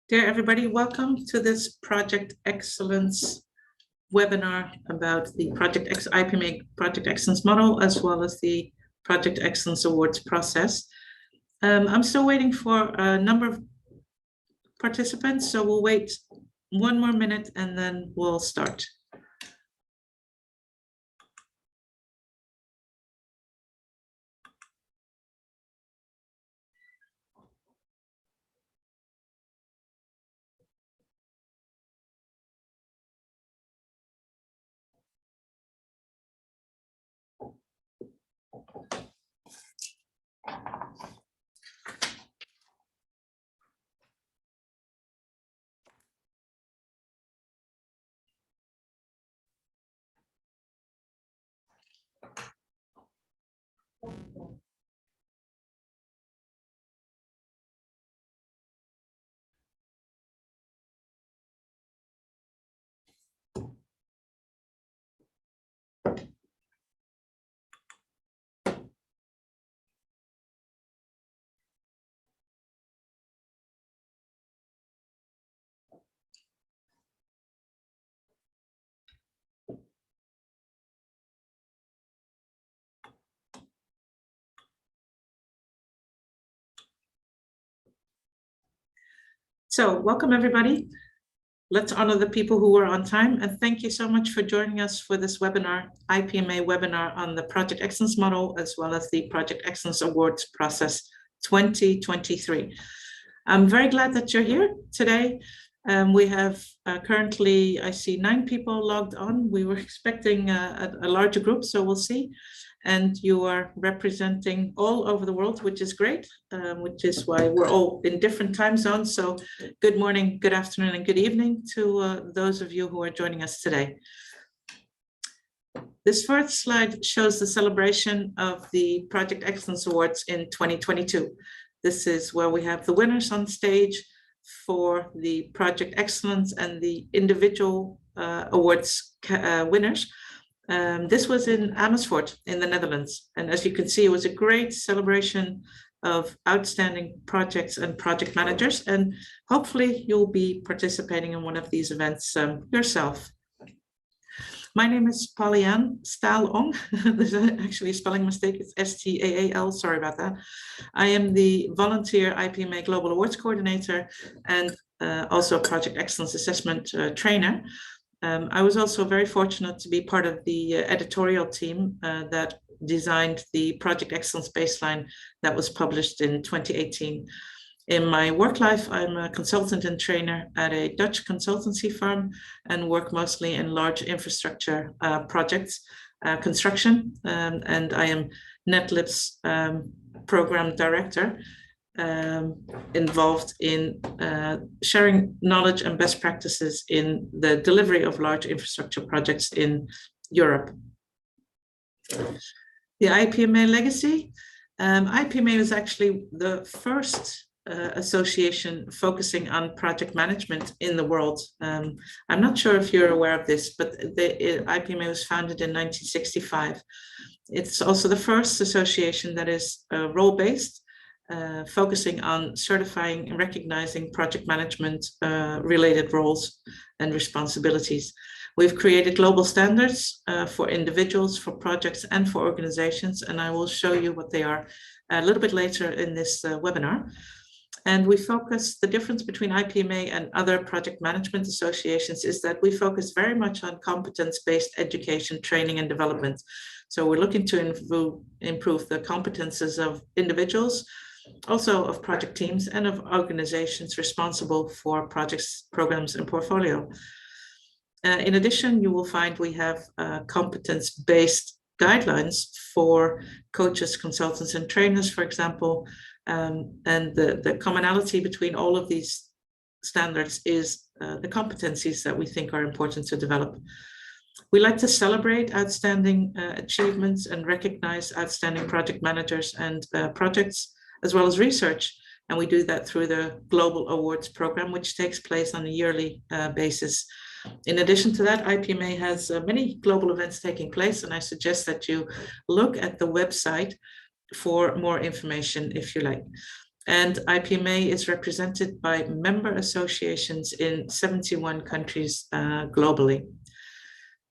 Dear everybody, welcome to this Project Excellence webinar about the IPMA Project Excellence model, as well as the Project Excellence Awards process. I'm still waiting for a number of participants, so we'll wait one more minute and then we'll start. So welcome everybody. Let's honor the people who were on time, and thank you so much for joining us for this webinar, IPMA webinar on the Project Excellence model, as well as the Project Excellence Awards process 2023. I'm very glad that you're here today. We have currently, I see 9 people logged on. We were expecting a larger group, so we'll see. And you are representing all over the world, which is great, which is why we're all in different time zones. So good morning, good afternoon, and good evening to those of you who are joining us today. This first slide shows the celebration of the Project Excellence Awards in 2022. This is where we have the winners on stage for the Project Excellence and the individual awards winners. This was in Amersfoort in the Netherlands. And as you can see, it was a great celebration of outstanding projects and project managers. And hopefully you'll be participating in one of these events yourself. My name is Lian, Staal-Ong. There's actually a spelling mistake. It's S-T-A-A-L. Sorry about that. I am the volunteer IPMA Global Awards Coordinator and also a Project Excellence Assessment trainer. I was also very fortunate to be part of the editorial team that designed the Project Excellence Baseline that was published in 2018. In my work life, I'm a consultant and trainer at a Dutch consultancy firm and work mostly in large infrastructure projects, construction, and I am NetLib's program director, involved in sharing knowledge and best practices in the delivery of large infrastructure projects in Europe. The IPMA legacy. IPMA was actually the first association focusing on project management in the world. I'm not sure if you're aware of this, but the IPMA was founded in 1965. It's also the first association that is role-based, focusing on certifying and recognizing project management related roles and responsibilities. We've created global standards for individuals, for projects, and for organizations, and I will show you what they are a little bit later in this webinar. And we focus, the difference between IPMA and other project management associations is that we focus very much on competence-based education, training, and development. So we're looking to improve the competences of individuals, also of project teams and of organizations responsible for projects, programs, and portfolio. In addition, you will find we have competence-based guidelines for coaches, consultants, and trainers, for example. And the commonality between all of these standards is the competencies that we think are important to develop. We like to celebrate outstanding achievements and recognize outstanding project managers and projects, as well as research. And we do that through the Global Awards program, which takes place on a yearly basis. In addition to that, IPMA has many global events taking place, and I suggest that you look at the website for more information if you like. And IPMA is represented by member associations in 71 countries globally.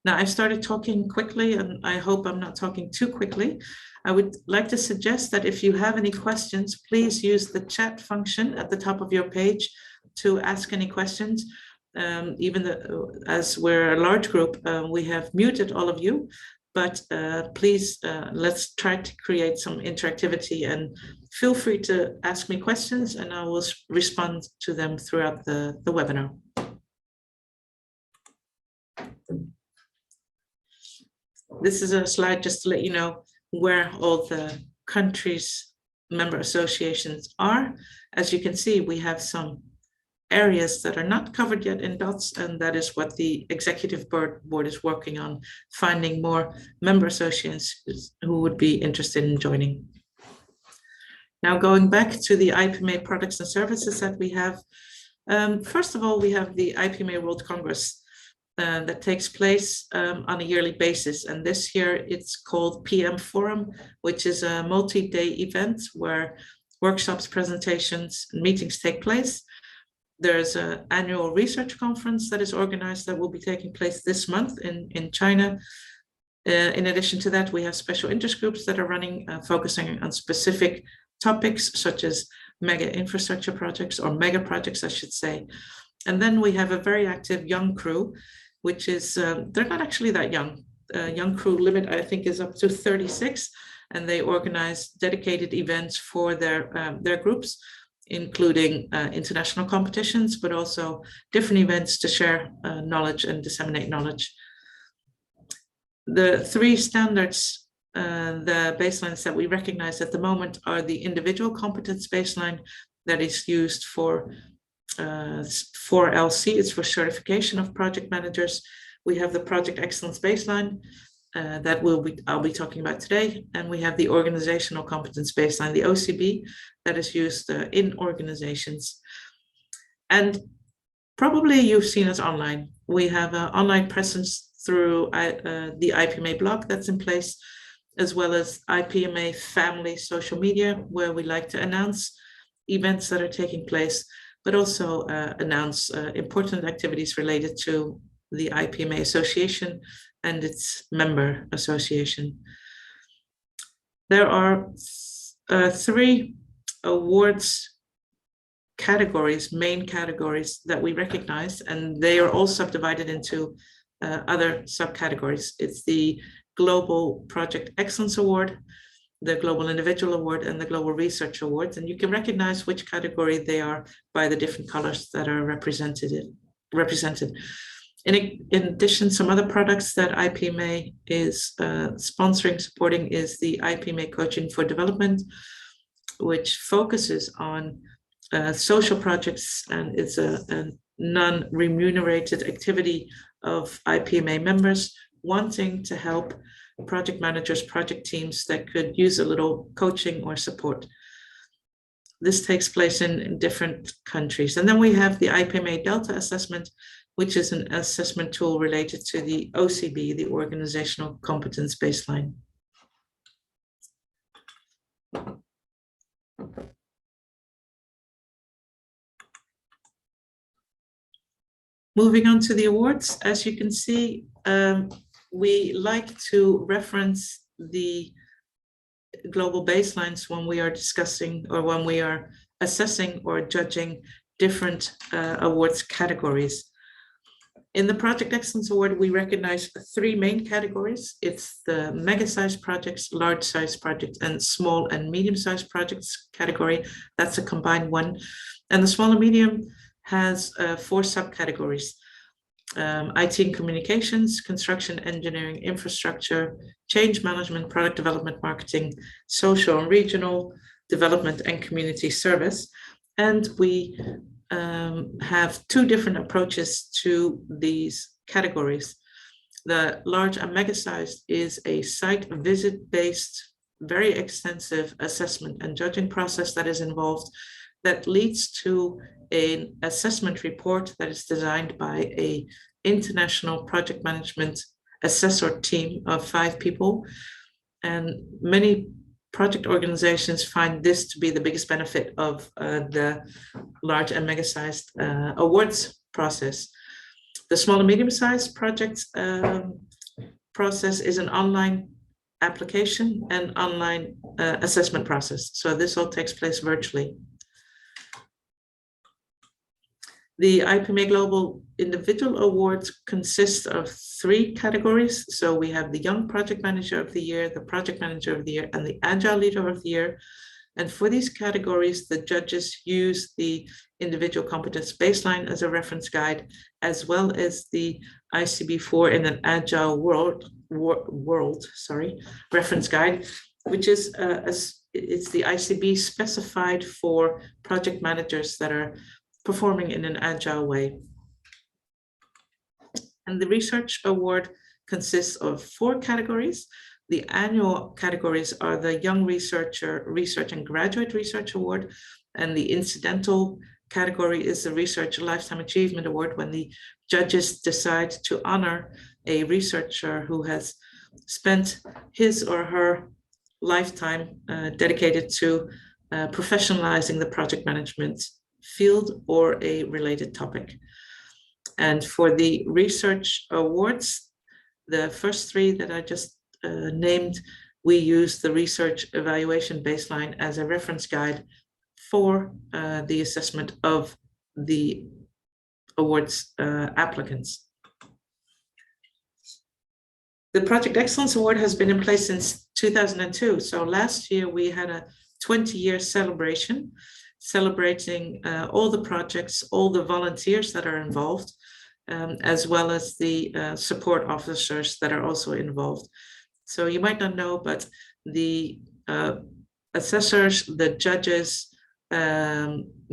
Now, I've started talking quickly, and I hope I'm not talking too quickly. I would like to suggest that if you have any questions, please use the chat function at the top of your page to ask any questions. As we're a large group, we have muted all of you, but please, let's try to create some interactivity, and feel free to ask me questions and I will respond to them throughout the webinar. This is a slide just to let you know where all the countries' member associations are. As you can see, we have some areas that are not covered yet in dots, and that is what the executive board is working on, finding more member associations who would be interested in joining. Now, going back to the IPMA products and services that we have, first of all, we have the IPMA World Congress that takes place on a yearly basis. And this year it's called PM Forum, which is a multi-day event where workshops, presentations, and meetings take place. There's an annual research conference that is organized that will be taking place this month in China. In addition to that, we have special interest groups that are running, focusing on specific topics such as mega infrastructure projects, or mega projects, I should say. And then we have a very active young crew, which is, they're not actually that young. Young crew limit, I think, is up to 36, and they organize dedicated events for their groups, including international competitions, but also different events to share knowledge and disseminate knowledge. The three standards, the baselines that we recognize at the moment, are the individual competence baseline that is used for 4LC, it's for certification of project managers. We have the project excellence baseline that I'll be talking about today, and we have the organizational competence baseline, the OCB, that is used in organizations. And probably you've seen us online. We have an online presence through the IPMA blog that's in place, as well as IPMA family social media, where we like to announce events that are taking place, but also announce important activities related to the IPMA Association and its member association. There are three awards categories, main categories that we recognize, and they are all subdivided into other subcategories. It's the Global Project Excellence Award, the Global Individual Award, and the Global Research Awards. And you can recognize which category they are by the different colors that are represented. In addition, some other products that IPMA is sponsoring, supporting, is the IPMA Coaching for Development, which focuses on social projects, and it's a non-remunerated activity of IPMA members wanting to help project managers, project teams that could use a little coaching or support. This takes place in different countries. And then we have the IPMA Delta Assessment, which is an assessment tool related to the OCB, the Organizational Competence Baseline. Moving on to the awards, as you can see, we like to reference the global baselines when we are discussing or when we are assessing or judging different awards categories. In the Project Excellence Award, we recognize three main categories. It's the mega-sized projects, large-sized projects, and small and medium-sized projects category. That's a combined one. And the small and medium has four subcategories: IT and communications, construction, engineering, infrastructure, change management, product development, marketing, social and regional development, and community service. And we have two different approaches to these categories. The large and mega-sized is a site visit-based, very extensive assessment and judging process that is involved, that leads to an assessment report that is designed by an international project management assessor team of 5 people. And many project organizations find this to be the biggest benefit of the large and mega-sized awards process. The small and medium-sized projects process is an online application and online assessment process. So this all takes place virtually. The IPMA Global Individual Awards consist of 3 categories. So we have the Young Project Manager of the Year, the Project Manager of the Year, and the Agile Leader of the Year. And for these categories, the judges use the Individual Competence Baseline as a reference guide, as well as the ICB4 in an Agile World reference guide, which is it's the ICB specified for project managers that are performing in an agile way. And the research award consists of 4 categories. The annual categories are the Young Researcher, Research and Graduate Research Award, and the incidental category is the Research Lifetime Achievement Award, when the judges decide to honor a researcher who has spent his or her lifetime dedicated to professionalizing the project management field or a related topic. And for the research awards, the first 3 that I just named, we use the research evaluation baseline as a reference guide for the assessment of the awards applicants. The Project Excellence Award has been in place since 2002. So last year we had a 20-year celebration, celebrating all the projects, all the volunteers that are involved, as well as the support officers that are also involved. So you might not know, but the assessors, the judges,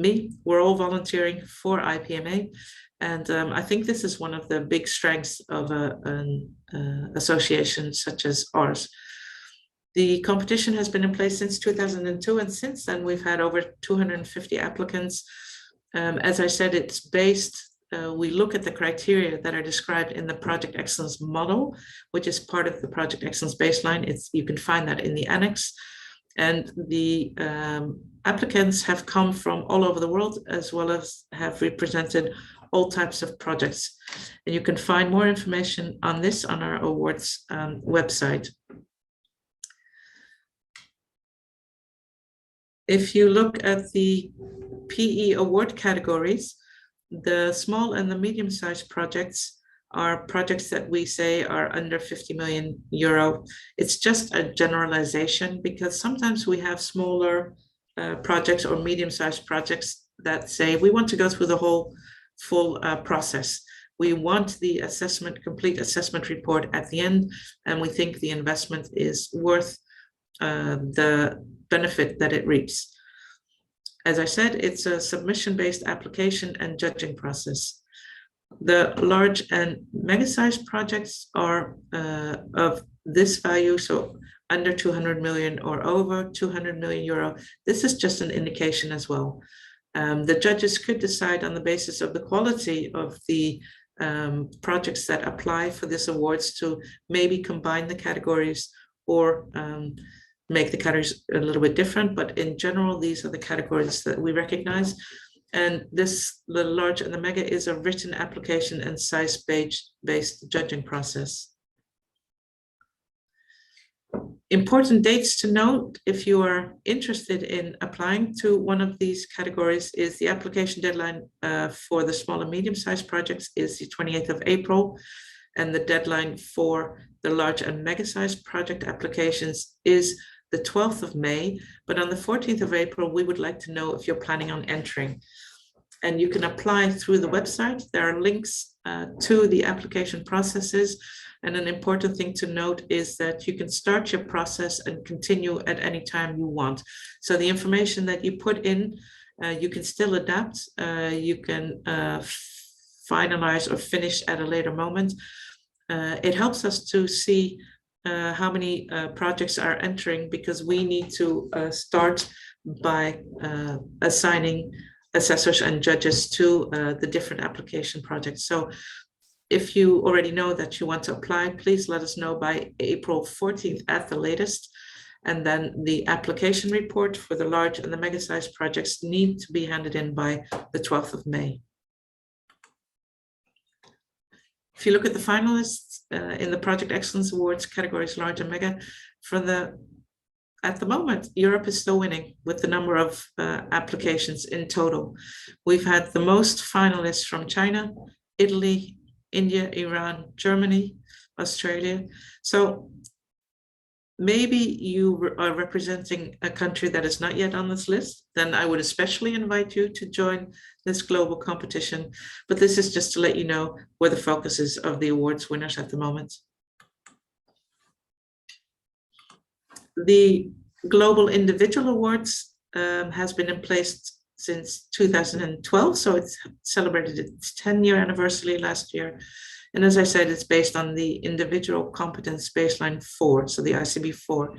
me, we're all volunteering for IPMA. And I think this is one of the big strengths of an association such as ours. The competition has been in place since 2002, and since then we've had over 250 applicants. As I said, it's based, we look at the criteria that are described in the Project Excellence model, which is part of the Project Excellence baseline. You can find that in the annex. And the applicants have come from all over the world, as well as have represented all types of projects. And you can find more information on this on our awards website. If you look at the PE award categories, the small and the medium-sized projects are projects that we say are under 50 million euro. It's just a generalization, because sometimes we have smaller projects or medium-sized projects that say we want to go through the whole full process. We want the complete assessment report at the end, and we think the investment is worth the benefit that it reaps. As I said, it's a submission-based application and judging process. The large and mega-sized projects are of this value, so under 200 million or over 200 million euro. This is just an indication as well. The judges could decide on the basis of the quality of the projects that apply for this awards to maybe combine the categories or make the categories a little bit different, but in general, these are the categories that we recognize. And this, the large and the mega, is a written application and size-based judging process. Important dates to note if you are interested in applying to one of these categories is the application deadline for the small and medium-sized projects is the 28th of April, and the deadline for the large and mega-sized project applications is the 12th of May. But on the 14th of April, we would like to know if you're planning on entering. And you can apply through the website. There are links to the application processes. And an important thing to note is that you can start your process and continue at any time you want. So the information that you put in, you can still adapt. You can finalize or finish at a later moment. It helps us to see how many projects are entering, because we need to start by assigning assessors and judges to the different application projects. So if you already know that you want to apply, please let us know by April 14th at the latest. And then the application report for the large and the mega-sized projects need to be handed in by the 12th of May. If you look at the finalists in the Project Excellence Awards categories large and mega, at the moment, Europe is still winning with the number of applications in total. We've had the most finalists from China, Italy, India, Iran, Germany, Australia. So maybe you are representing a country that is not yet on this list, then I would especially invite you to join this global competition. But this is just to let you know where the focus is of the awards winners at the moment. The Global Individual Awards has been in place since 2012, so it's celebrated its 10-year anniversary last year. And as I said, it's based on the Individual Competence Baseline 4, so the ICB 4.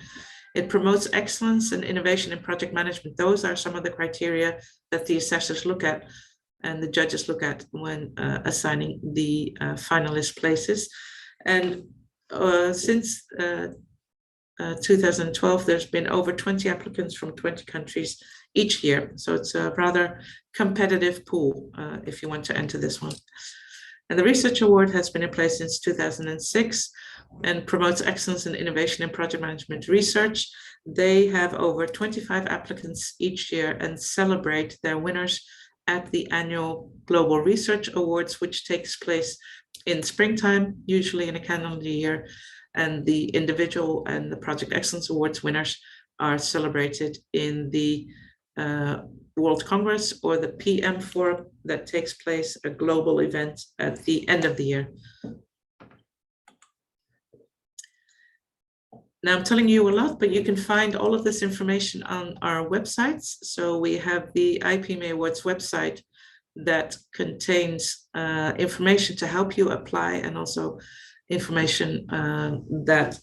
It promotes excellence and innovation in project management. Those are some of the criteria that the assessors look at and the judges look at when assigning the finalist places. And since 2012, there's been over 20 applicants from 20 countries each year. So it's a rather competitive pool if you want to enter this one. And the Research Award has been in place since 2006 and promotes excellence and innovation in project management research. They have over 25 applicants each year and celebrate their winners at the annual Global Research Awards, which takes place in springtime, usually in a calendar year. And the Individual and the Project Excellence Awards winners are celebrated in the World Congress or the PM Forum that takes place, a global event at the end of the year. Now I'm telling you a lot, but you can find all of this information on our websites. So we have the IPMA Awards website that contains information to help you apply, and also information that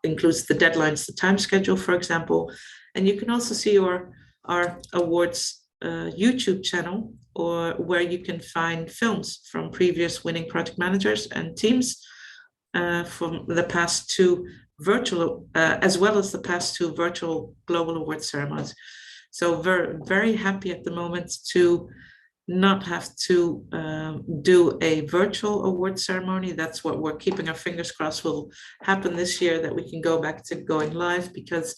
includes the deadlines, the time schedule, for example. And you can also see our awards YouTube channel, or where you can find films from previous winning project managers and teams from the past two virtual, as well as the past two virtual global award ceremonies. So very happy at the moment to not have to do a virtual award ceremony. That's what we're keeping our fingers crossed will happen this year, that we can go back to going live, because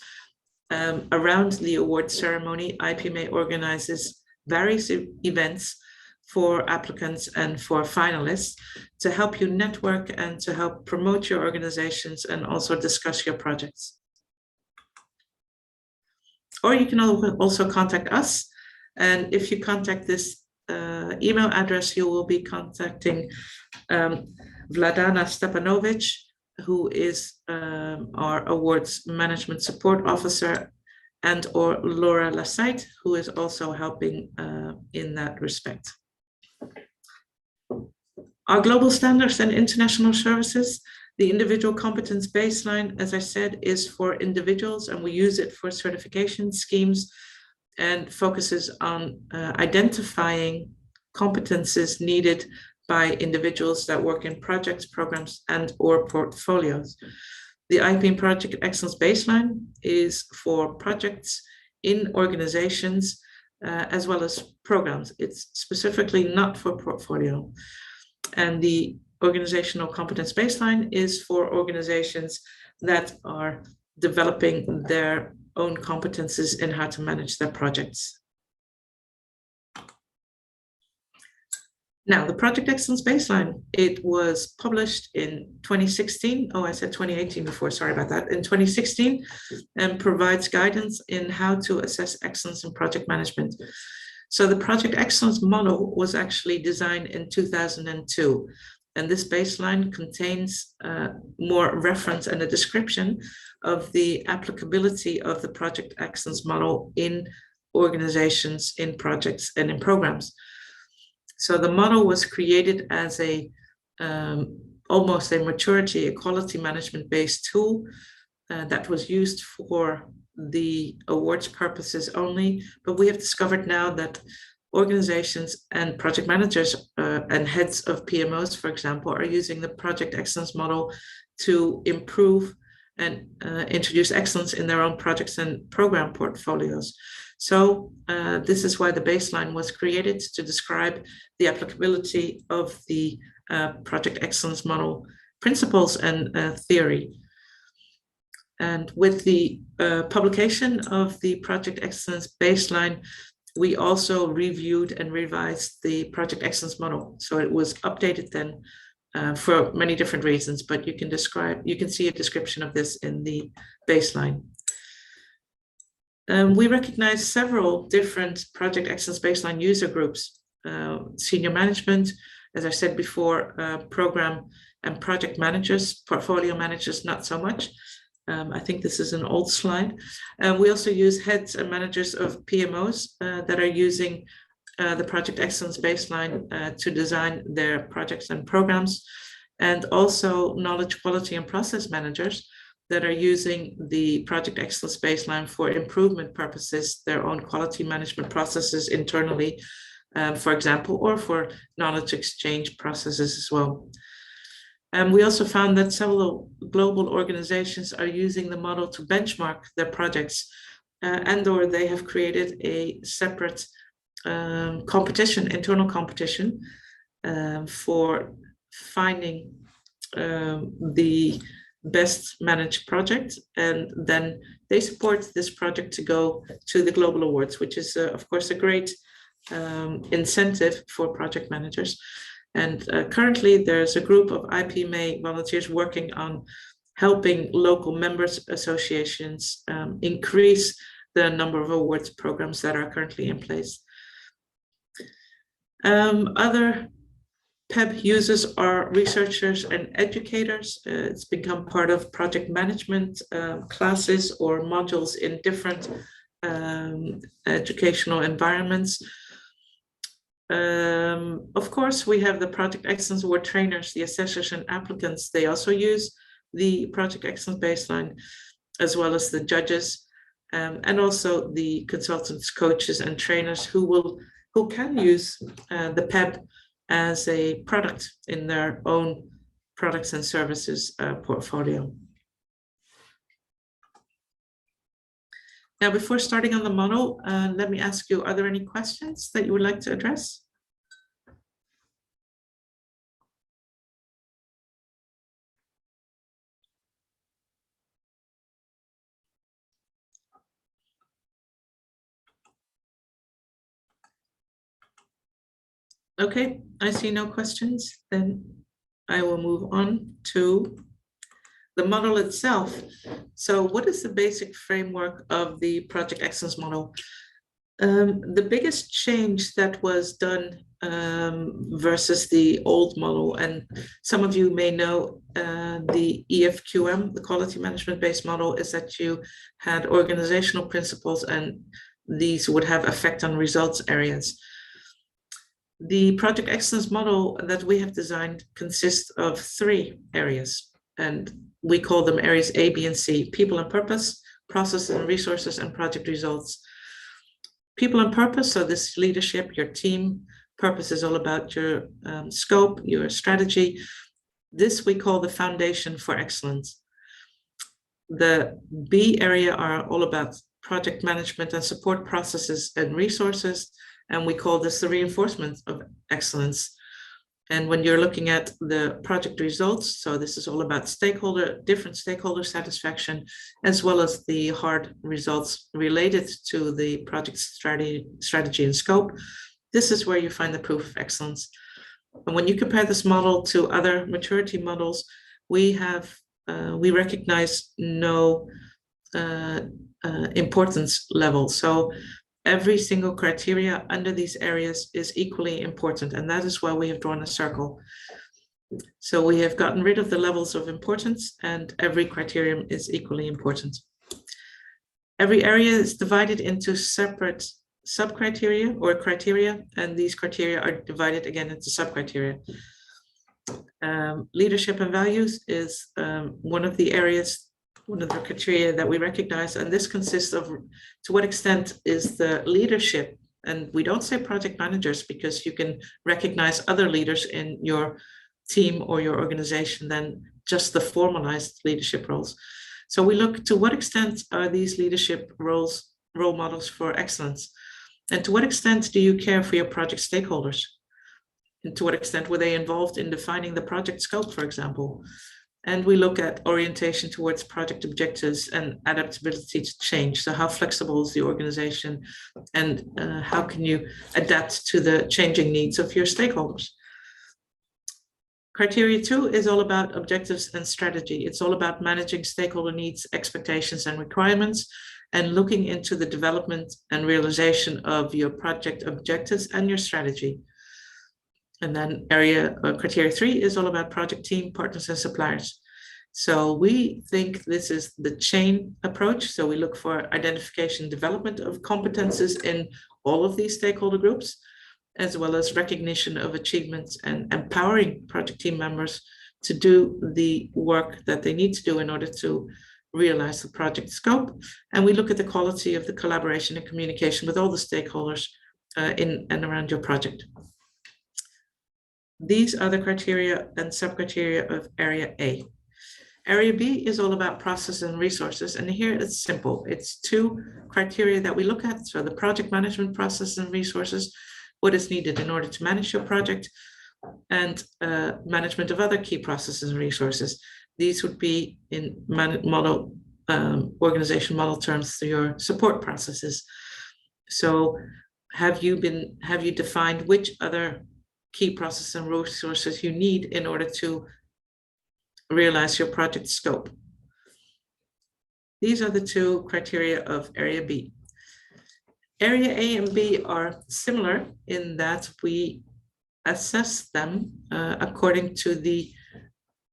around the award ceremony, IPMA organizes various events for applicants and for finalists to help you network and to help promote your organizations and also discuss your projects. Or you can also contact us. And if you contact this email address, you will be contacting Vladana Stepanovic, who is our awards management support officer, and or Laura Lassite, who is also helping in that respect. Our global standards and international services, the individual competence baseline, as I said, is for individuals, and we use it for certification schemes and focuses on identifying competences needed by individuals that work in projects, programs, and or portfolios. The IPM Project Excellence Baseline is for projects in organizations as well as programs. It's specifically not for portfolio. And the Organizational Competence Baseline is for organizations that are developing their own competences in how to manage their projects. Now, the Project Excellence Baseline, it was published in 2016. Oh, I said 2018 before, sorry about that. In 2016, and provides guidance in how to assess excellence in project management. So the Project Excellence model was actually designed in 2002. And this baseline contains more reference and a description of the applicability of the Project Excellence model in organizations, in projects, and in programs. So the model was created as a almost a maturity, a quality management based tool that was used for the awards purposes only. But we have discovered now that organizations and project managers and heads of PMOs, for example, are using the Project Excellence model to improve and introduce excellence in their own projects and program portfolios. So this is why the baseline was created, to describe the applicability of the project excellence model principles and theory. And with the publication of the project excellence baseline, we also reviewed and revised the project excellence model. So it was updated then for many different reasons, but you can see a description of this in the baseline. We recognize several different project excellence baseline user groups: senior management, as I said before, program and project managers, portfolio managers, not so much. I think this is an old slide. We also use heads and managers of PMOs that are using the project excellence baseline to design their projects and programs, and also knowledge, quality, and process managers that are using the project excellence baseline for improvement purposes, their own quality management processes internally, for example, or for knowledge exchange processes as well. We also found that several global organizations are using the model to benchmark their projects, and/or they have created a separate competition, internal competition, for finding the best managed project, and then they support this project to go to the global awards, which is of course a great incentive for project managers. And currently there's a group of IPMA volunteers working on helping local members associations increase the number of awards programs that are currently in place. Other PEB users are researchers and educators. It's become part of project management classes or modules in different educational environments. Of course, we have the Project Excellence Award trainers, the assessors and applicants. They also use the Project Excellence baseline, as well as the judges, and also the consultants, coaches, and trainers who can use the PEB as a product in their own products and services portfolio. Now, before starting on the model, let me ask you, are there any questions that you would like to address? Okay, I see no questions. Then I will move on to the model itself. So what is the basic framework of the Project Excellence model? The biggest change that was done versus the old model, and some of you may know the EFQM, the quality management based model, is that you had organizational principles and these would have effect on results areas. The Project Excellence model that we have designed consists of 3 areas, and we call them areas A, B, and C: people and purpose, process and resources, and project results. People and purpose, so this leadership, your team. Purpose is all about your scope, your strategy. This we call the foundation for excellence. The B area are all about project management and support processes and resources, and we call this the reinforcement of excellence. And when you're looking at the project results, so this is all about different stakeholder satisfaction, as well as the hard results related to the project strategy and scope. This is where you find the proof of excellence. And when you compare this model to other maturity models, we recognize no importance level. So every single criteria under these areas is equally important, and that is why we have drawn a circle. So we have gotten rid of the levels of importance, and every criterion is equally important. Every area is divided into separate sub-criteria or criteria, and these criteria are divided again into sub-criteria. Leadership and values is one of the areas, one of the criteria that we recognize, and this consists of to what extent is the leadership, and we don't say project managers because you can recognize other leaders in your team or your organization than just the formalized leadership roles. So we look to what extent are these leadership role models for excellence? And to what extent do you care for your project stakeholders? And to what extent were they involved in defining the project scope, for example? And we look at orientation towards project objectives and adaptability to change. So how flexible is the organization, and how can you adapt to the changing needs of your stakeholders? Criteria 2 is all about objectives and strategy. It's all about managing stakeholder needs, expectations, and requirements, and looking into the development and realization of your project objectives and your strategy. And then criteria 3 is all about project team, partners, and suppliers. So we think this is the chain approach. So we look for identification, development of competences in all of these stakeholder groups, as well as recognition of achievements and empowering project team members to do the work that they need to do in order to realize the project scope. And we look at the quality of the collaboration and communication with all the stakeholders in and around your project. These are the criteria and sub-criteria of Area A. Area B is all about process and resources, and here it's simple. It's 2 criteria that we look at. So the project management process and resources, what is needed in order to manage your project, and management of other key processes and resources. These would be in organization model terms through your support processes. So have you defined which other key processes and resources you need in order to realize your project scope? These are the 2 criteria of Area B. Area A and B are similar in that we assess them according to the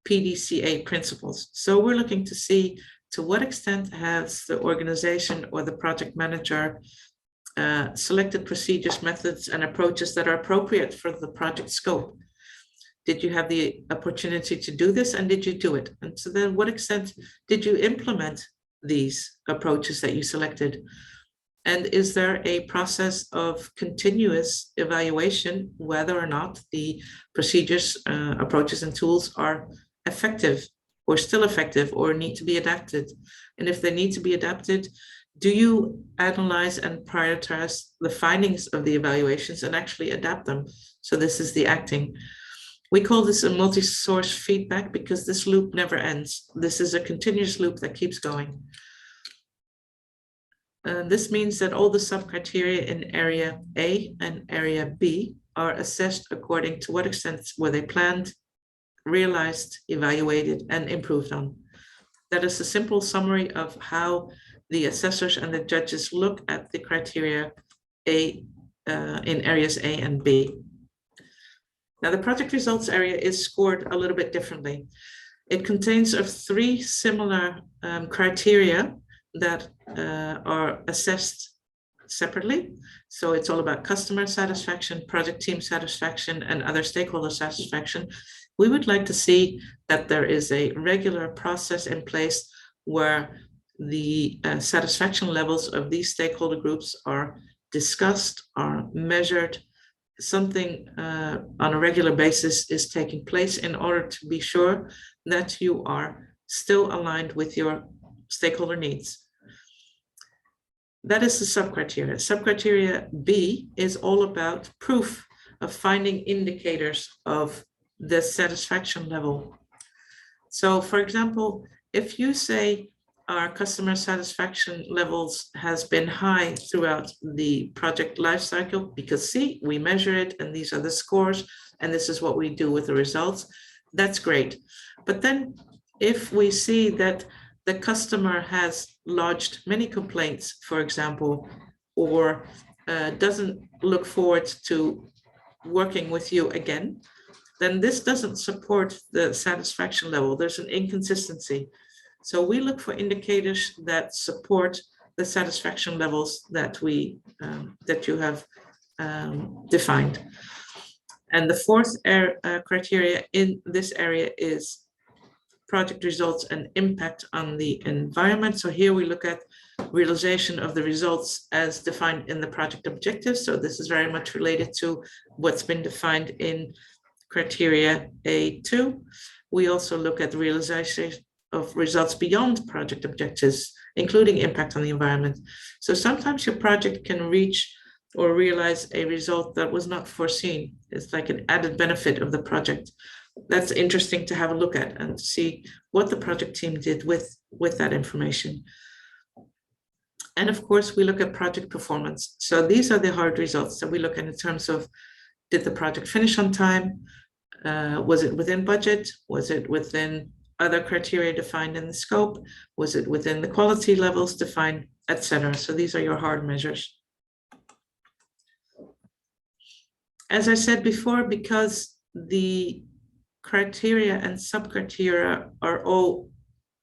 PDCA principles. So we're looking to see to what extent has the organization or the project manager selected procedures, methods, and approaches that are appropriate for the project scope. Did you have the opportunity to do this, and did you do it? And so then what extent did you implement these approaches that you selected? And is there a process of continuous evaluation whether or not the procedures, approaches, and tools are effective or still effective or need to be adapted? And if they need to be adapted, do you analyze and prioritize the findings of the evaluations and actually adapt them? So this is the acting. We call this a multi-source feedback because this loop never ends. This is a continuous loop that keeps going. This means that all the sub-criteria in Area A and Area B are assessed according to what extent were they planned, realized, evaluated, and improved on. That is a simple summary of how the assessors and the judges look at the criteria in areas A and B. Now, the project results area is scored a little bit differently. It contains of 3 similar criteria that are assessed separately. So it's all about customer satisfaction, project team satisfaction, and other stakeholder satisfaction. We would like to see that there is a regular process in place where the satisfaction levels of these stakeholder groups are discussed, are measured. Something on a regular basis is taking place in order to be sure that you are still aligned with your stakeholder needs. That is the sub-criteria. Sub-criteria B is all about proof of finding indicators of the satisfaction level. So, for example, if you say our customer satisfaction levels has been high throughout the project lifecycle, because see, we measure it and these are the scores and this is what we do with the results, that's great. But then if we see that the customer has lodged many complaints, for example, or doesn't look forward to working with you again, then this doesn't support the satisfaction level. There's an inconsistency. So we look for indicators that support the satisfaction levels that you have defined. And the 4th criteria in this area is project results and impact on the environment. So here we look at realization of the results as defined in the project objectives. So this is very much related to what's been defined in criteria A2. We also look at realization of results beyond project objectives, including impact on the environment. So sometimes your project can reach or realize a result that was not foreseen. It's like an added benefit of the project. That's interesting to have a look at and see what the project team did with that information. And of course, we look at project performance. So these are the hard results that we look at in terms of, did the project finish on time? Was it within budget? Was it within other criteria defined in the scope? Was it within the quality levels defined, etc.? So these are your hard measures. As I said before, because the criteria and sub-criteria are all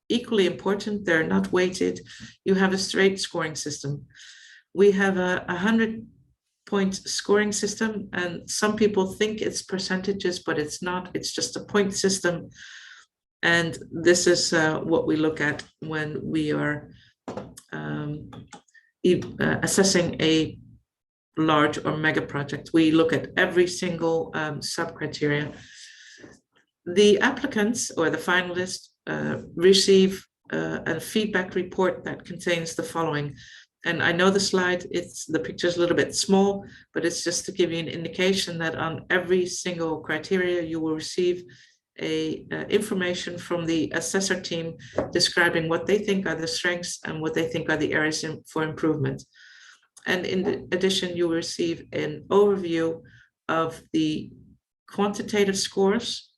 equally important, they're not weighted, you have a straight scoring system. We have a 100-point scoring system, and some people think it's percentages, but it's not. It's just a point system. And this is what we look at when we are assessing a large or mega project. We look at every single sub-criteria. The applicants or the finalists receive a feedback report that contains the following. And I know the slide, the picture is a little bit small, but it's just to give you an indication that on every single criteria, you will receive information from the assessor team describing what they think are the strengths and what they think are the areas for improvement. And in addition, you will receive an overview of the quantitative scores,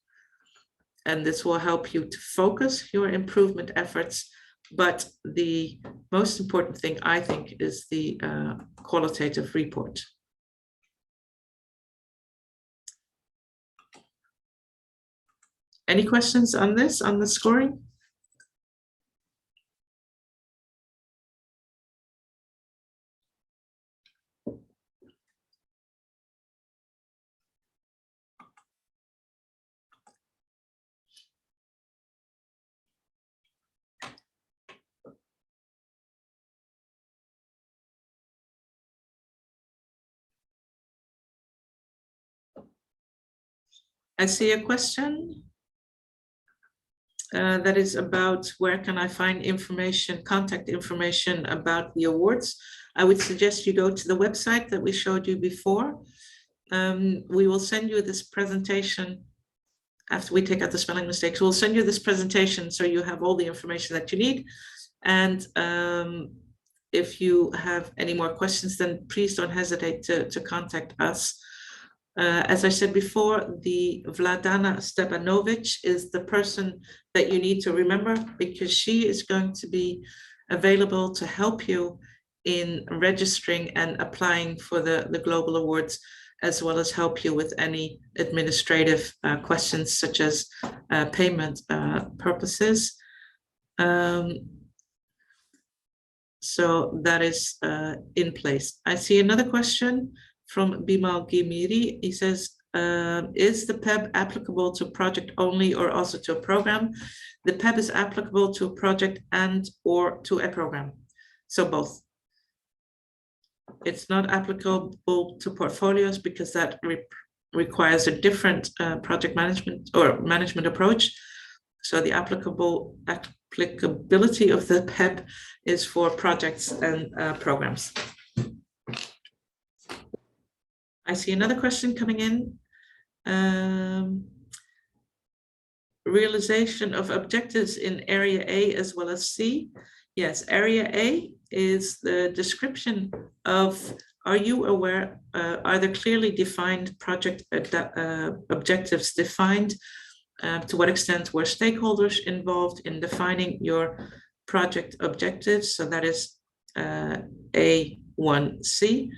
and this will help you to focus your improvement efforts. But the most important thing, I think, is the qualitative report. Any questions on this, on the scoring? I see a question that is about where can I find information, contact information about the awards. I would suggest you go to the website that we showed you before. We will send you this presentation after we take out the spelling mistakes. We'll send you this presentation so you have all the information that you need. And if you have any more questions, then please don't hesitate to contact us. As I said before, the Vladana Stepanovic is the person that you need to remember, because she is going to be available to help you in registering and applying for the global awards, as well as help you with any administrative questions such as payment purposes. So that is in place. I see another question from Bimal Gimiri. He says, is the PEB applicable to project only or also to a program? The PEB is applicable to a project and or to a program. So both. It's not applicable to portfolios because that requires a different project management or management approach. So the applicability of the PEB is for projects and programs. I see another question coming in. Realization of objectives in area A as well as C. Yes, area A is the description of, are you aware, are there clearly defined project objectives defined? To what extent were stakeholders involved in defining your project objectives? So that is A1C.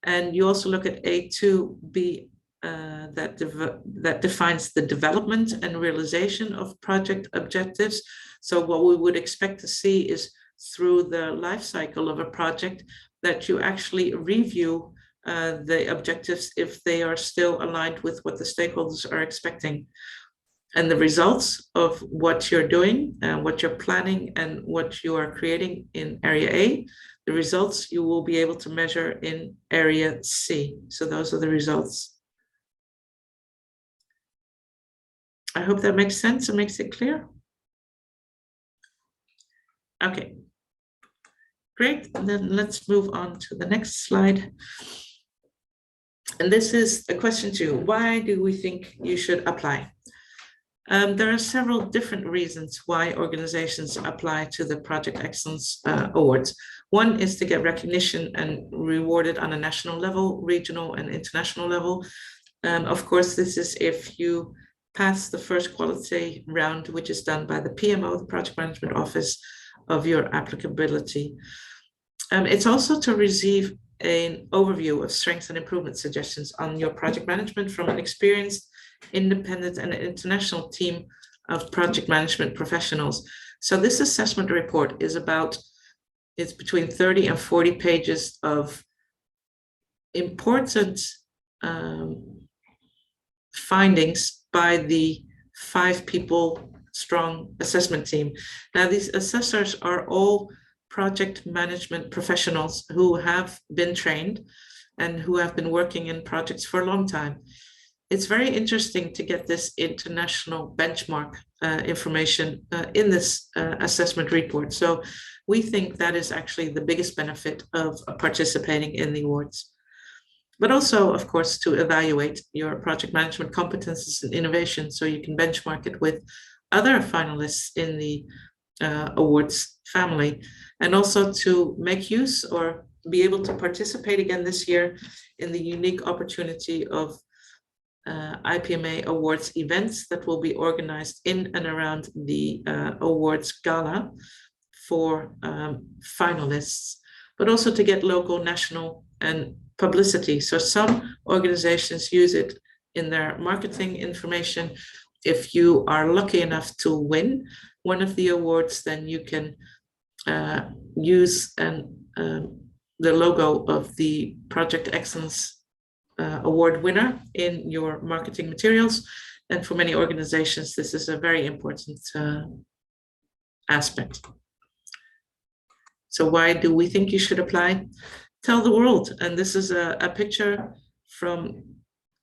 And you also look at A2B, that defines the development and realization of project objectives. So what we would expect to see is through the life cycle of a project that you actually review the objectives if they are still aligned with what the stakeholders are expecting. And the results of what you're doing and what you're planning and what you are creating in area A, the results you will be able to measure in area C. So those are the results. I hope that makes sense and makes it clear. Okay, great. And then let's move on to the next slide. And this is a question too. Why do we think you should apply? There are several different reasons why organizations apply to the Project Excellence Awards. One is to get recognition and rewarded on a national level, regional and international level. Of course, this is if you pass the first quality round, which is done by the PMO, the Project Management Office, of your applicability. It's also to receive an overview of strengths and improvement suggestions on your project management from an experienced, independent, and international team of project management professionals. So this assessment report is it's between 30 and 40 pages of important findings by the 5 people strong assessment team. Now, these assessors are all project management professionals who have been trained and who have been working in projects for a long time. It's very interesting to get this international benchmark information in this assessment report. So we think that is actually the biggest benefit of participating in the awards. But also, of course, to evaluate your project management competences and innovation so you can benchmark it with other finalists in the awards family, and also to make use or be able to participate again this year in the unique opportunity of IPMA Awards events that will be organized in and around the awards gala for finalists, but also to get local, national, and publicity. So some organizations use it in their marketing information. If you are lucky enough to win one of the awards, then you can use the logo of the Project Excellence Award winner in your marketing materials. And for many organizations, this is a very important aspect. So why do we think you should apply? Tell the world. And this is a picture from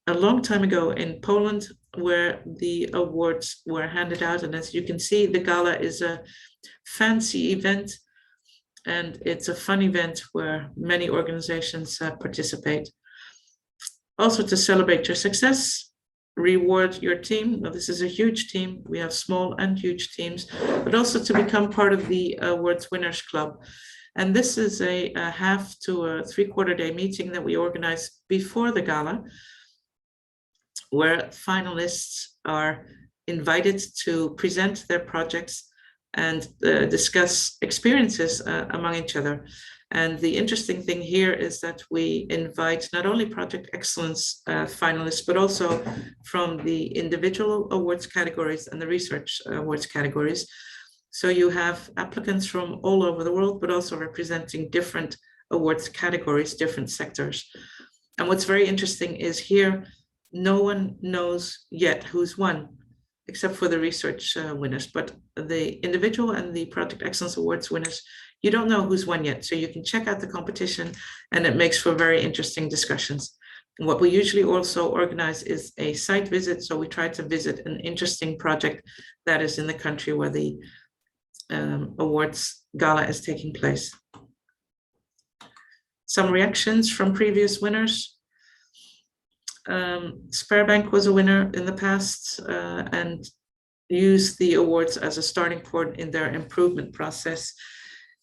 a long time ago in Poland, where the awards were handed out. And as you can see, the gala is a fancy event, and it's a fun event where many organizations participate. Also, to celebrate your success, reward your team. Now, this is a huge team. We have small and huge teams, but also to become part of the Awards Winners Club. And this is a half to a 3/4 day meeting that we organize before the gala, where finalists are invited to present their projects and discuss experiences among each other. And the interesting thing here is that we invite not only Project Excellence finalists, but also from the individual awards categories and the research awards categories. So you have applicants from all over the world, but also representing different awards categories, different sectors. And what's very interesting is here, no one knows yet who's won, except for the research winners, but the individual and the Project Excellence Awards winners, you don't know who's won yet. So you can check out the competition, and it makes for very interesting discussions. And what we usually also organize is a site visit. So we try to visit an interesting project that is in the country where the awards gala is taking place. Some reactions from previous winners. Sberbank was a winner in the past and used the awards as a starting point in their improvement process.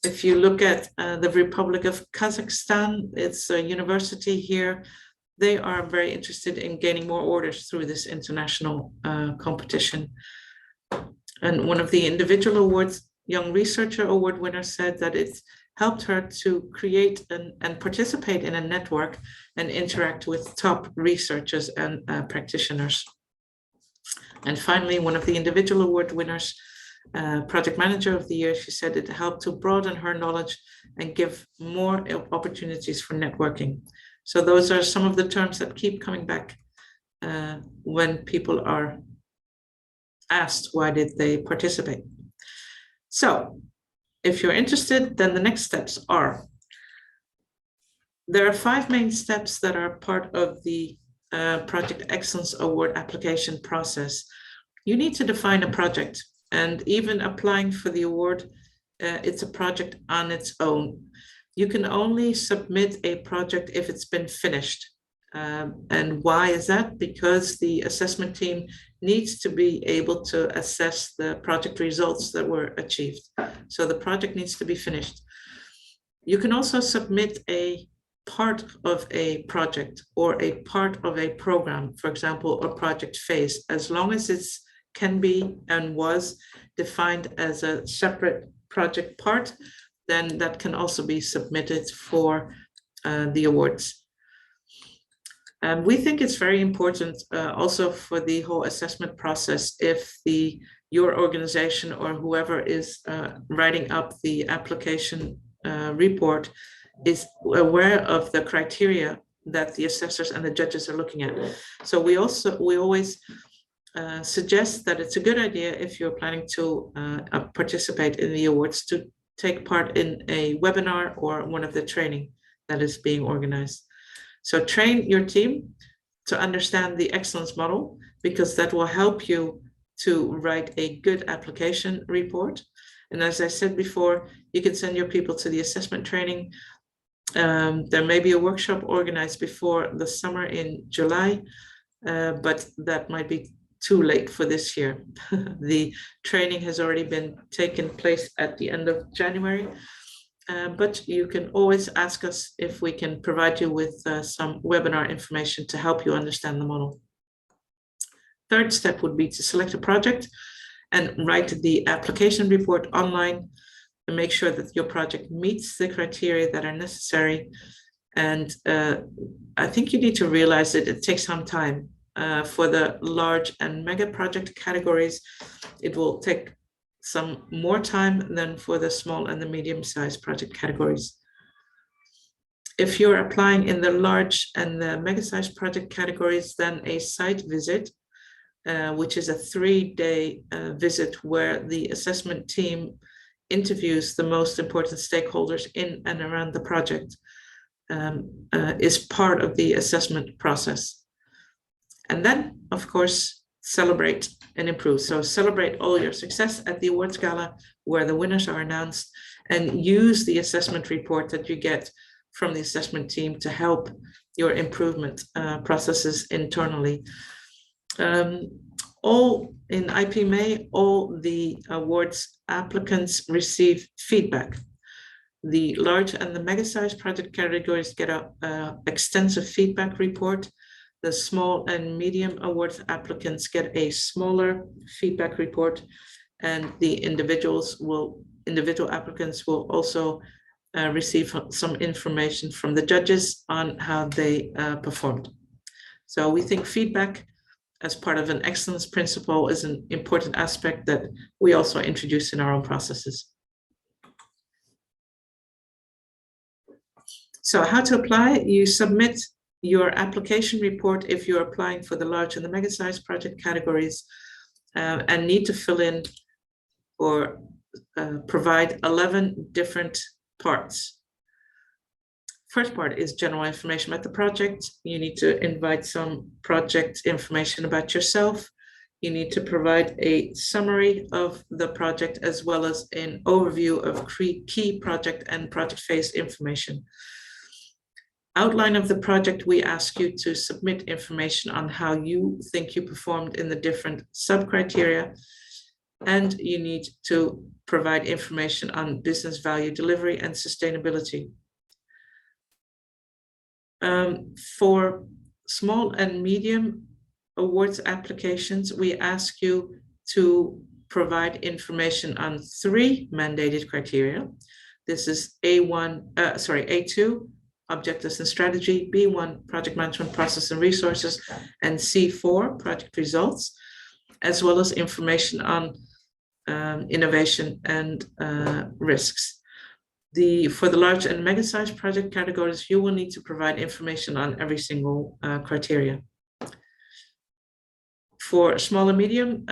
If you look at the Republic of Kazakhstan, it's a university here. They are very interested in gaining more orders through this international competition. And one of the individual awards, Young Researcher Award winner, said that it's helped her to create and participate in a network and interact with top researchers and practitioners. And finally, one of the individual award winners, Project Manager of the Year, she said it helped to broaden her knowledge and give more opportunities for networking. So those are some of the terms that keep coming back when people are asked why did they participate. So if you're interested, then the next steps are, there are 5 main steps that are part of the Project Excellence Award application process. You need to define a project, and even applying for the award it's a project on its own. You can only submit a project if it's been finished. And why is that? Because the assessment team needs to be able to assess the project results that were achieved. So the project needs to be finished. You can also submit a part of a project or a part of a program, for example, a project phase, as long as it can be and was defined as a separate project part, then that can also be submitted for the awards. We think it's very important also for the whole assessment process if your organization or whoever is writing up the application report is aware of the criteria that the assessors and the judges are looking at. So we always suggest that it's a good idea if you're planning to participate in the awards to take part in a webinar or one of the training that is being organized. So train your team to understand the excellence model, because that will help you to write a good application report. And as I said before, you can send your people to the assessment training. There may be a workshop organized before the summer in July, but that might be too late for this year. The training has already been taken place at the end of January. But you can always ask us if we can provide you with some webinar information to help you understand the model. Third step would be to select a project and write the application report online and make sure that your project meets the criteria that are necessary. And I think you need to realize that it takes some time. For the large and mega project categories, it will take some more time than for the small and the medium-sized project categories. If you're applying in the large and the mega-sized project categories, then a site visit, which is a 3-day visit where the assessment team interviews the most important stakeholders in and around the project, is part of the assessment process. And then, of course, celebrate and improve. So celebrate all your success at the awards gala where the winners are announced, and use the assessment report that you get from the assessment team to help your improvement processes internally. All in IPMA, all the awards applicants receive feedback. The large and the mega-sized project categories get an extensive feedback report. The small and medium awards applicants get a smaller feedback report, and the individual applicants will also receive some information from the judges on how they performed. So we think feedback as part of an excellence principle is an important aspect that we also introduce in our own processes. So how to apply? You submit your application report if you're applying for the large and the mega-sized project categories, and need to fill in or provide 11 different parts. First part is general information about the project. You need to invite some project information about yourself. You need to provide a summary of the project as well as an overview of key project and project phase information. Outline of the project, we ask you to submit information on how you think you performed in the different sub-criteria, and you need to provide information on business value delivery and sustainability. For small and medium awards applications, we ask you to provide information on 3 mandated criteria. This is A2, objectives and strategy, B1, project management process and resources, and C4, project results, as well as information on innovation and risks. For the large and mega-sized project categories, you will need to provide information on every single criteria. For small and medium,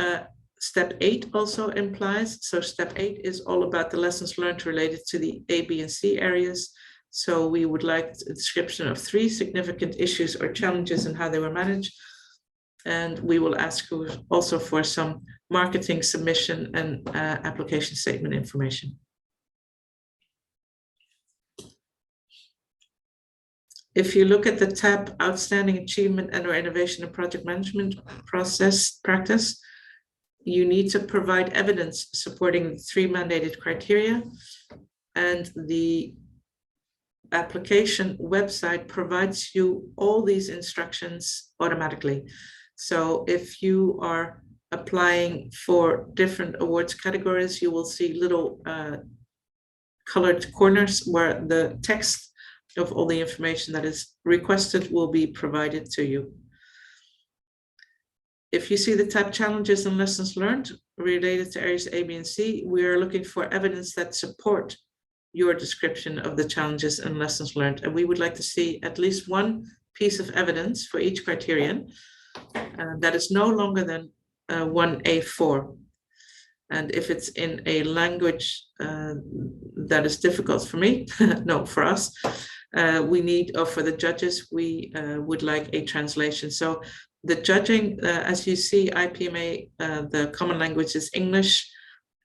step 8 also implies, so step 8 is all about the lessons learned related to the A, B, and C areas. So we would like a description of 3 significant issues or challenges and how they were managed. And we will ask you also for some marketing submission and application statement information. If you look at the tab Outstanding Achievement and/or Innovation in Project Management Practice, you need to provide evidence supporting the 3 mandated criteria, and the application website provides you all these instructions automatically. So if you are applying for different awards categories, you will see little colored corners where the text of all the information that is requested will be provided to you. If you see the tab Challenges and Lessons Learned related to areas A, B, and C, we are looking for evidence that support your description of the challenges and lessons learned. And we would like to see at least one piece of evidence for each criterion that is no longer than 1A4. And if it's in a language that is difficult for me, no, for us, we need, or for the judges, we would like a translation. So the judging, as you see, IPMA, the common language is English.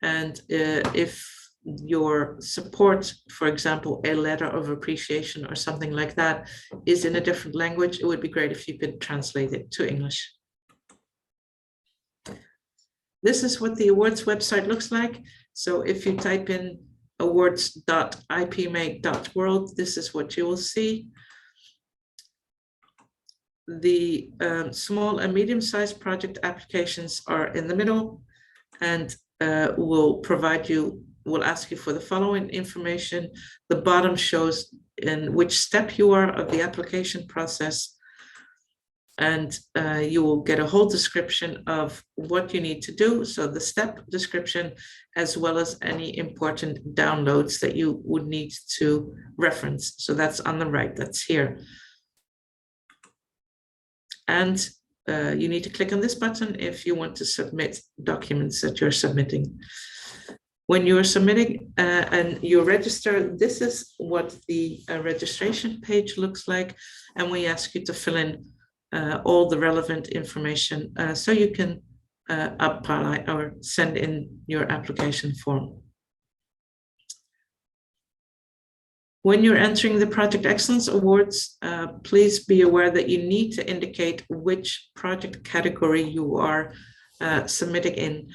And if your support, for example, a letter of appreciation or something like that, is in a different language, it would be great if you could translate it to English. This is what the awards website looks like. So if you type in awards.ipma.world, this is what you will see. The small and medium-sized project applications are in the middle, and will ask you for the following information. The bottom shows in which step you are of the application process, and you will get a whole description of what you need to do. So the step description, as well as any important downloads that you would need to reference. So that's on the right, that's here. And you need to click on this button if you want to submit documents that you're submitting. When you're submitting and you register, this is what the registration page looks like. And we ask you to fill in all the relevant information so you can apply or send in your application form. When you're entering the Project Excellence Awards, please be aware that you need to indicate which project category you are submitting in.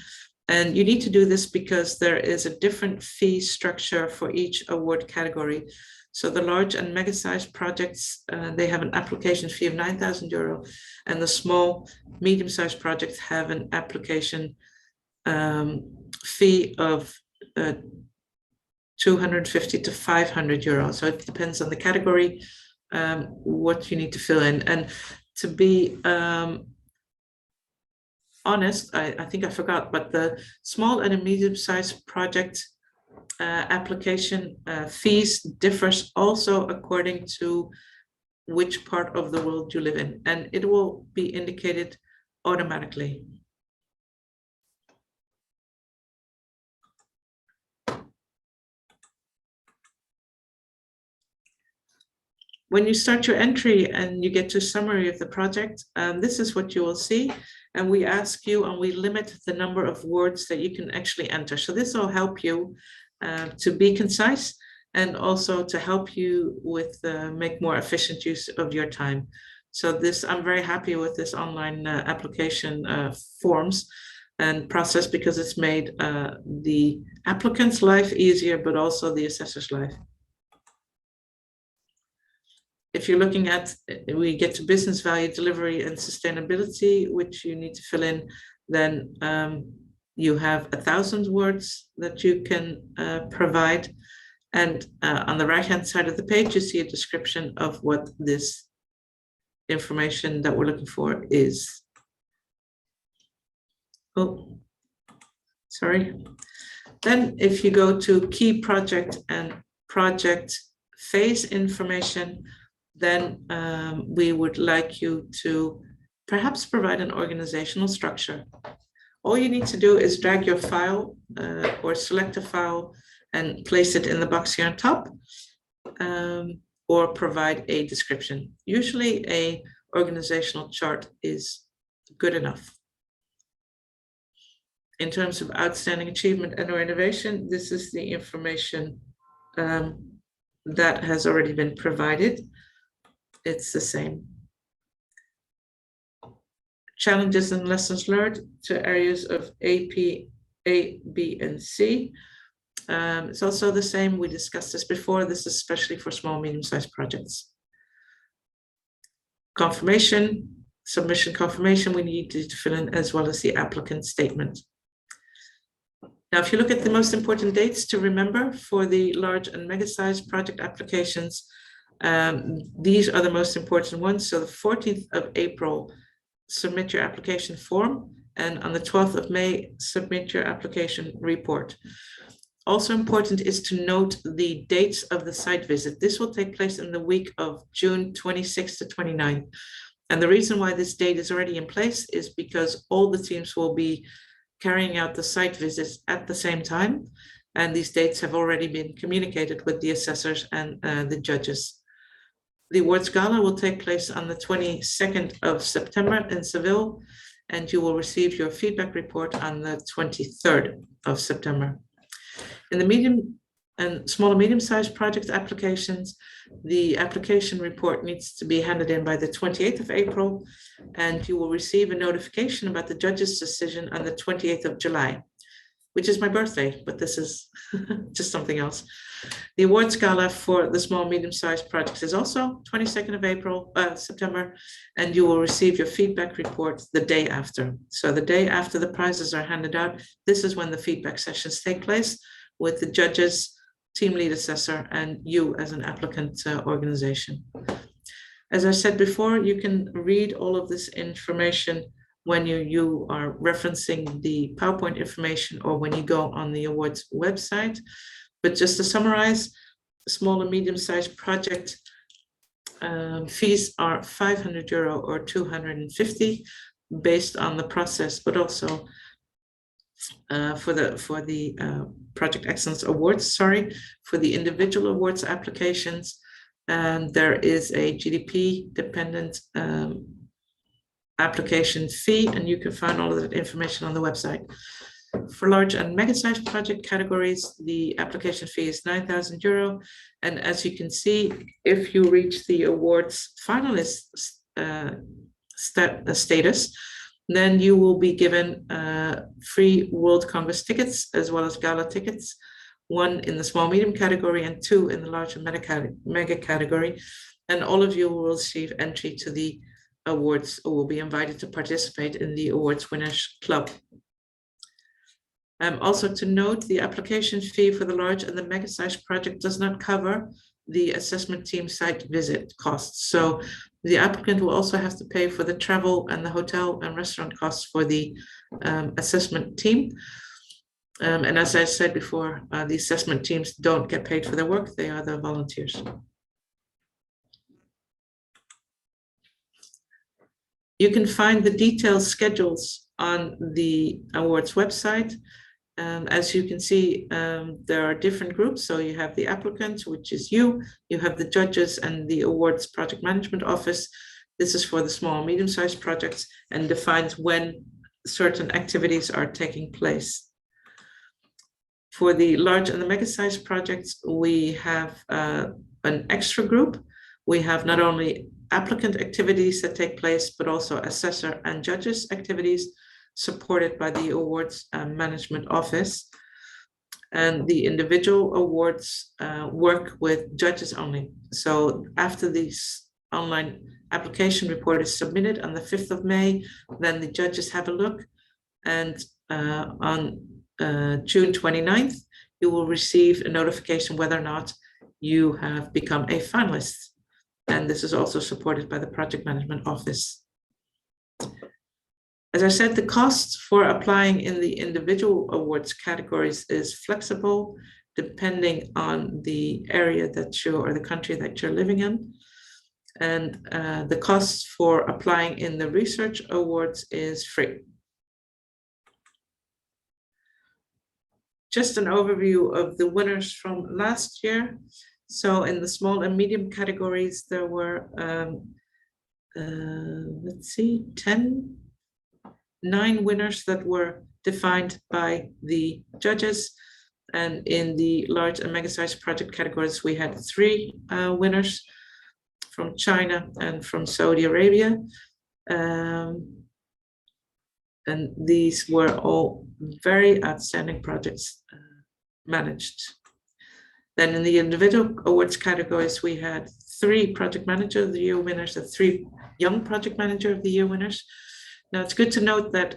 And you need to do this because there is a different fee structure for each award category. So the large and mega-sized projects, they have an application fee of €9,000, and the small, medium-sized projects have an application fee of €250 to €500. So it depends on the category, what you need to fill in. And to be honest, I think I forgot, but the small and medium-sized project application fees differs also according to which part of the world you live in, and it will be indicated automatically. When you start your entry and you get to summary of the project, this is what you will see. And we ask you, and we limit the number of words that you can actually enter. So this will help you to be concise, and also to help you with make more efficient use of your time. So this, I'm very happy with this online application forms and process, because it's made the applicant's life easier, but also the assessor's life. If you're looking at, we get to business value, delivery, and sustainability, which you need to fill in, then you have 1,000 words that you can provide. And on the right-hand side of the page, you see a description of what this information that we're looking for is. Oh, sorry. Then if you go to key project and project phase information, then we would like you to perhaps provide an organizational structure. All you need to do is drag your file or select a file and place it in the box here on top, or provide a description. Usually an organizational chart is good enough. In terms of outstanding achievement and or innovation, this is the information that has already been provided. it's the same. Challenges and lessons learned to areas of AP, A, B, and C. It's also the same. We discussed this before. This is especially for small, medium-sized projects. Confirmation, submission confirmation, we need to fill in as well as the applicant statement. Now, if you look at the most important dates to remember for the large and mega-sized project applications, these are the most important ones. So the 14th of April, submit your application form, and on the 12th of May, submit your application report. Also important is to note the dates of the site visit. This will take place in the week of June 26th to 29th. And the reason why this date is already in place is because all the teams will be carrying out the site visits at the same time. And these dates have already been communicated with the assessors and the judges. The awards gala will take place on the 22nd of September in Seville, and you will receive your feedback report on the 23rd of September. In the medium and small and medium-sized project applications, the application report needs to be handed in by the 28th of April, and you will receive a notification about the judge's decision on the 28th of July, which is my birthday, but this is just something else. The awards gala for the small and medium-sized projects is also 22nd of September, and you will receive your feedback report the day after. So the day after the prizes are handed out, this is when the feedback sessions take place with the judges, team lead assessor, and you as an applicant organization. As I said before, you can read all of this information when you are referencing the PowerPoint information or when you go on the awards website. But just to summarize, small and medium-sized project fees are €500 or 250 based on the process, but also for the Project Excellence Awards, for the individual awards applications, and there is a GDP dependent application fee, and you can find all of that information on the website. For large and mega-sized project categories, the application fee is €9,000, and as you can see, if you reach the awards finalist status, then you will be given free World Congress tickets as well as gala tickets, one in the small medium category and two in the large and mega category. And all of you will receive entry to the awards or will be invited to participate in the awards winners club. Also to note, the application fee for the large and the mega-sized project does not cover the assessment team site visit costs. So the applicant will also have to pay for the travel and the hotel and restaurant costs for the assessment team. And as I said before, the assessment teams don't get paid for their work. They are the volunteers. You can find the detailed schedules on the awards website. As you can see, there are different groups. So you have the applicant, which is you have the judges and the awards project management office. This is for the small and medium-sized projects and defines when certain activities are taking place. For the large and the mega-sized projects, we have an extra group. We have not only applicant activities that take place, but also assessor and judges activities, supported by the awards management office. And the individual awards work with judges only. So after this online application report is submitted on the 5th of May, then the judges have a look. And on June 29th, you will receive a notification whether or not you have become a finalist. And this is also supported by the project management office. As I said, the cost for applying in the individual awards categories is flexible depending on the area that you or the country that you're living in. And the cost for applying in the research awards is free. Just an overview of the winners from last year. So in the small and medium categories, there were, let's see, 9 winners that were defined by the judges. And in the large and mega-sized project categories, we had 3 winners. from China and from Saudi Arabia. And these were all very outstanding projects managed. Then in the individual awards categories, we had 3 Project Manager of the Year winners and 3 Young Project Manager of the Year winners. Now it's good to note that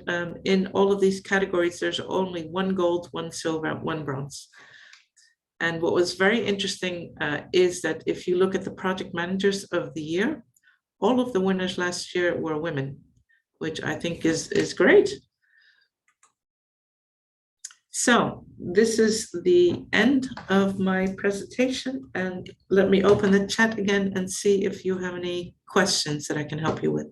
in all of these categories, there's only 1 gold, 1 silver, 1 bronze. And what was very interesting is that if you look at the Project Managers of the Year, all of the winners last year were women, which I think is great. So this is the end of my presentation, and let me open the chat again and see if you have any questions that I can help you with.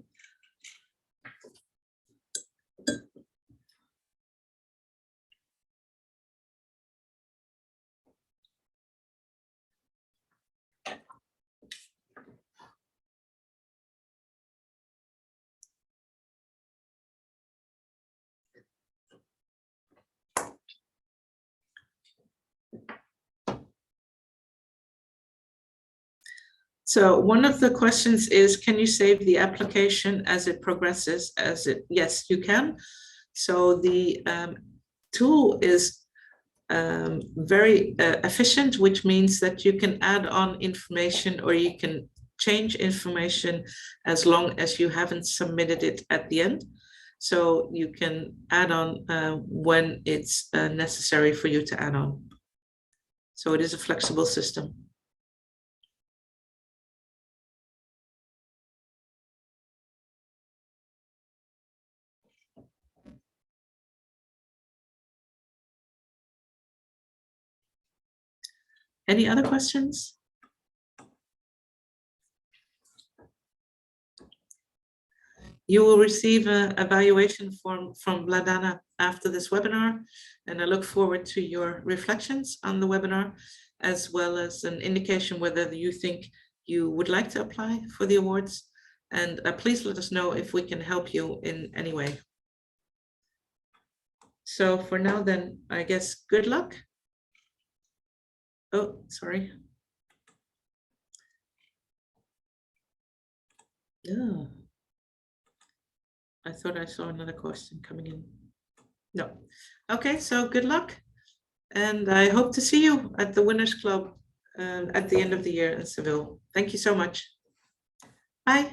So one of the questions is, can you save the application as it progresses? Yes, you can. So the tool is very efficient, which means that you can add on information or you can change information as long as you haven't submitted it at the end. So you can add on when it's necessary for you to add on. So it is a flexible system. Any other questions? You will receive an evaluation form from Vladana after this webinar, and I look forward to your reflections on the webinar, as well as an indication whether you think you would like to apply for the awards. And please let us know if we can help you in any way. So for now then, I guess good luck. Oh, sorry. Yeah. I thought I saw another question coming in. No. Okay, so good luck. And I hope to see you at the Winners Club at the end of the year in Seville. Thank you so much. Bye.